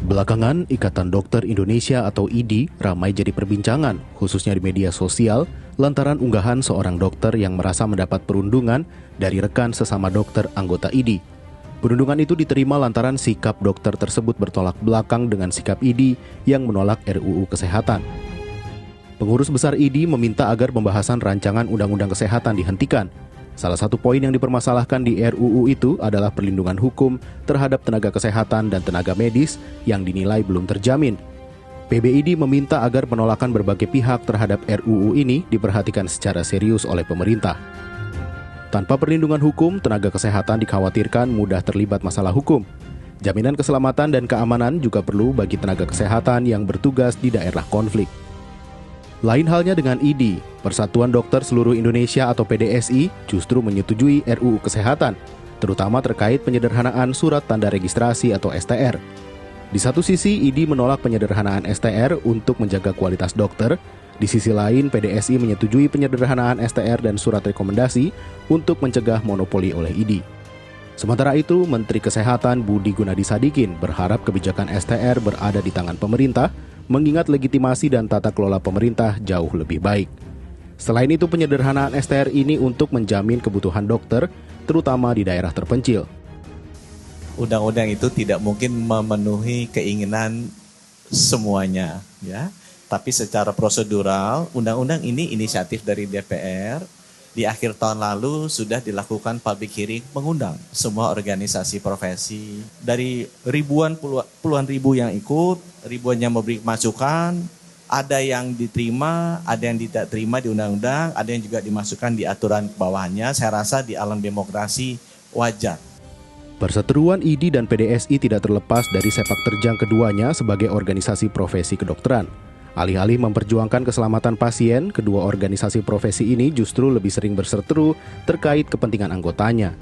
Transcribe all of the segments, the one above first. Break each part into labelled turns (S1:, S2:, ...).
S1: Belakangan, Ikatan Dokter Indonesia atau IDI ramai jadi perbincangan, khususnya di media sosial, lantaran unggahan seorang dokter yang merasa mendapat perundungan dari rekan sesama dokter anggota IDI. Perundungan itu diterima lantaran sikap dokter tersebut bertolak belakang dengan sikap IDI yang menolak RUU Kesehatan. Pengurus besar IDI meminta agar pembahasan rancangan Undang-Undang Kesehatan dihentikan. Salah satu poin yang dipermasalahkan di RUU itu adalah perlindungan hukum terhadap tenaga kesehatan dan tenaga medis yang dinilai belum terjamin. PBID meminta agar penolakan berbagai pihak terhadap RUU ini diperhatikan secara serius oleh pemerintah. Tanpa perlindungan hukum, tenaga kesehatan dikhawatirkan mudah terlibat masalah hukum. Jaminan keselamatan dan keamanan juga perlu bagi tenaga kesehatan yang bertugas di daerah konflik. Lain halnya dengan IDI, Persatuan Dokter Seluruh Indonesia atau PDSI justru menyetujui RUU Kesehatan, terutama terkait penyederhanaan surat tanda registrasi atau STR. Di satu sisi, IDI menolak penyederhanaan STR untuk menjaga kualitas dokter. Di sisi lain, PDSI menyetujui penyederhanaan STR dan surat rekomendasi untuk mencegah monopoli oleh IDI. Sementara itu, Menteri Kesehatan Budi Gunadi Sadikin berharap kebijakan STR berada di tangan pemerintah, mengingat legitimasi dan tata kelola pemerintah jauh lebih baik. Selain itu, penyederhanaan STR ini untuk menjamin kebutuhan dokter, terutama di daerah terpencil.
S2: Undang-undang itu tidak mungkin memenuhi keinginan semuanya, ya. Tapi secara prosedural, undang-undang ini inisiatif dari DPR. Di akhir tahun lalu sudah dilakukan public hearing mengundang semua organisasi profesi. Dari puluhan ribu yang ikut, ribuan yang memberi masukan, ada yang diterima, ada yang tidak terima di undang-undang, ada yang juga dimasukkan di aturan bawahnya. Saya rasa di alam demokrasi wajar.
S1: Perseteruan IDI dan PDSI tidak terlepas dari sepak terjang keduanya sebagai organisasi profesi kedokteran. Alih-alih memperjuangkan keselamatan pasien, kedua organisasi profesi ini justru lebih sering berseteru terkait kepentingan anggotanya.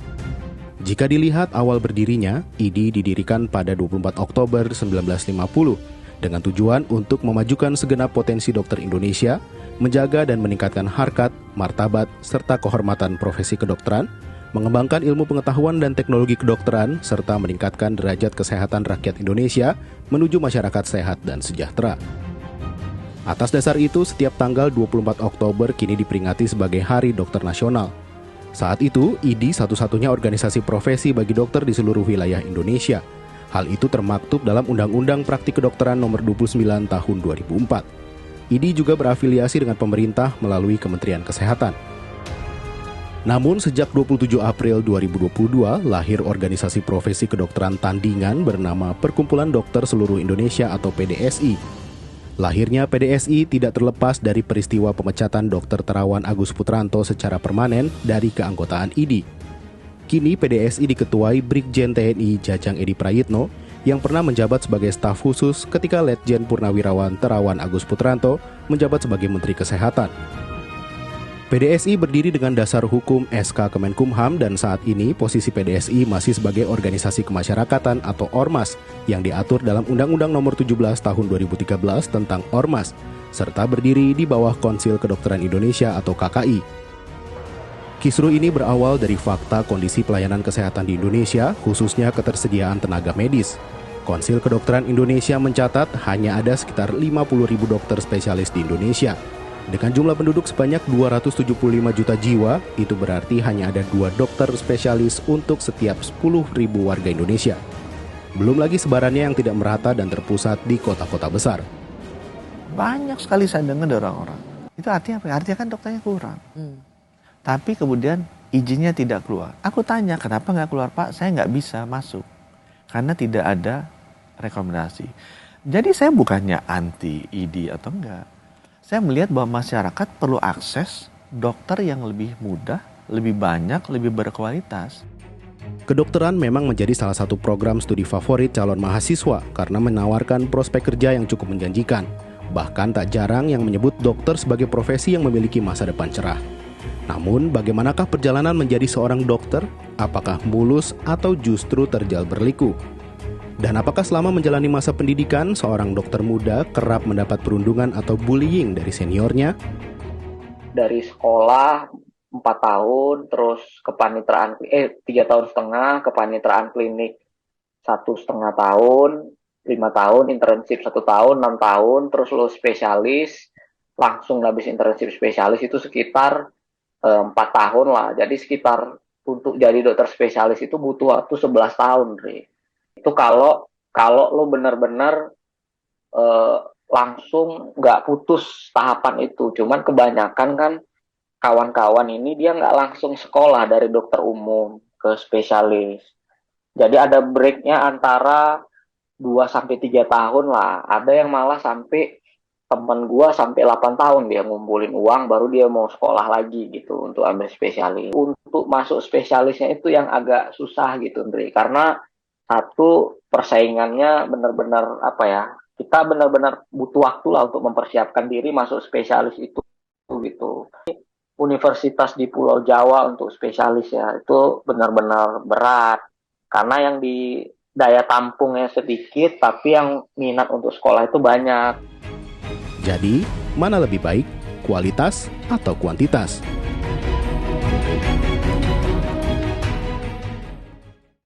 S1: Jika dilihat awal berdirinya, IDI didirikan pada 24 Oktober 1950 dengan tujuan untuk memajukan segenap potensi dokter Indonesia, menjaga dan meningkatkan harkat, martabat, serta kehormatan profesi kedokteran, mengembangkan ilmu pengetahuan dan teknologi kedokteran, serta meningkatkan derajat kesehatan rakyat Indonesia menuju masyarakat sehat dan sejahtera. Atas dasar itu, setiap tanggal 24 Oktober kini diperingati sebagai Hari Dokter Nasional. Saat itu, IDI satu-satunya organisasi profesi bagi dokter di seluruh wilayah Indonesia. Hal itu termaktub dalam Undang-Undang Praktik Kedokteran Nomor 29 Tahun 2004. IDI juga berafiliasi dengan pemerintah melalui Kementerian Kesehatan. Namun, sejak 27 April 2022, lahir organisasi profesi kedokteran tandingan bernama Perkumpulan Dokter Seluruh Indonesia atau PDSI. Lahirnya PDSI tidak terlepas dari peristiwa pemecatan Dr. Terawan Agus Putranto secara permanen dari keanggotaan IDI. Kini PDSI diketuai Brigjen TNI Jajang Edi Prayitno yang pernah menjabat sebagai staf khusus ketika Letjen Purnawirawan Terawan Agus Putranto menjabat sebagai Menteri Kesehatan. PDSI berdiri dengan dasar hukum SK Kemenkumham dan saat ini posisi PDSI masih sebagai organisasi kemasyarakatan atau Ormas yang diatur dalam Undang-Undang Nomor 17 Tahun 2013 tentang Ormas serta berdiri di bawah Konsil Kedokteran Indonesia atau KKI. Kisruh ini berawal dari fakta kondisi pelayanan kesehatan di Indonesia, khususnya ketersediaan tenaga medis. Konsil Kedokteran Indonesia mencatat hanya ada sekitar 50.000 dokter spesialis di Indonesia. Dengan jumlah penduduk sebanyak 275 juta jiwa, itu berarti hanya ada 2 dokter spesialis untuk setiap 10.000 warga Indonesia. Belum lagi sebarannya yang tidak merata dan terpusat di kota-kota besar.
S3: Banyak sekali saya dengar dari orang-orang. Itu artinya apa? Artinya kan dokternya kurang. Tapi kemudian izinnya tidak keluar. Aku tanya, kenapa nggak keluar Pak? Saya nggak bisa masuk. Karena tidak ada rekomendasi. Jadi saya bukannya anti IDI atau enggak. Saya melihat bahwa masyarakat perlu akses dokter yang lebih mudah, lebih banyak, lebih berkualitas.
S1: Kedokteran memang menjadi salah satu program studi favorit calon mahasiswa karena menawarkan prospek kerja yang cukup menjanjikan. Bahkan tak jarang yang menyebut dokter sebagai profesi yang memiliki masa depan cerah. Namun, bagaimanakah perjalanan menjadi seorang dokter? Apakah mulus atau justru terjal berliku? Dan apakah selama menjalani masa pendidikan, seorang dokter muda kerap mendapat perundungan atau bullying dari seniornya?
S4: Dari sekolah 4 tahun, terus kepanitraan 3,5 tahun, kepanitraan klinik 1,5 tahun, 5 tahun, internship 1 tahun, 6 tahun, terus lo spesialis, langsung habis internship spesialis itu sekitar 4 tahun lah. Jadi sekitar untuk jadi dokter spesialis itu butuh waktu 11 tahun, Ri. Itu kalau kalau lo benar-benar eh, langsung nggak putus tahapan itu. Cuman kebanyakan kan kawan-kawan ini dia nggak langsung sekolah dari dokter umum ke spesialis. Jadi ada breaknya antara 2 sampai 3 tahun lah. Ada yang malah sampai temen gua sampai 8 tahun dia ngumpulin uang baru dia mau sekolah lagi gitu untuk ambil spesialis. Untuk masuk spesialisnya itu yang agak susah gitu, Ndri. Karena satu persaingannya benar-benar apa ya? Kita benar-benar butuh waktu lah untuk mempersiapkan diri masuk spesialis itu gitu. Universitas di Pulau Jawa untuk spesialis ya itu benar-benar berat karena yang di daya tampungnya sedikit tapi yang minat untuk sekolah itu banyak.
S1: Jadi, mana lebih baik, kualitas atau kuantitas?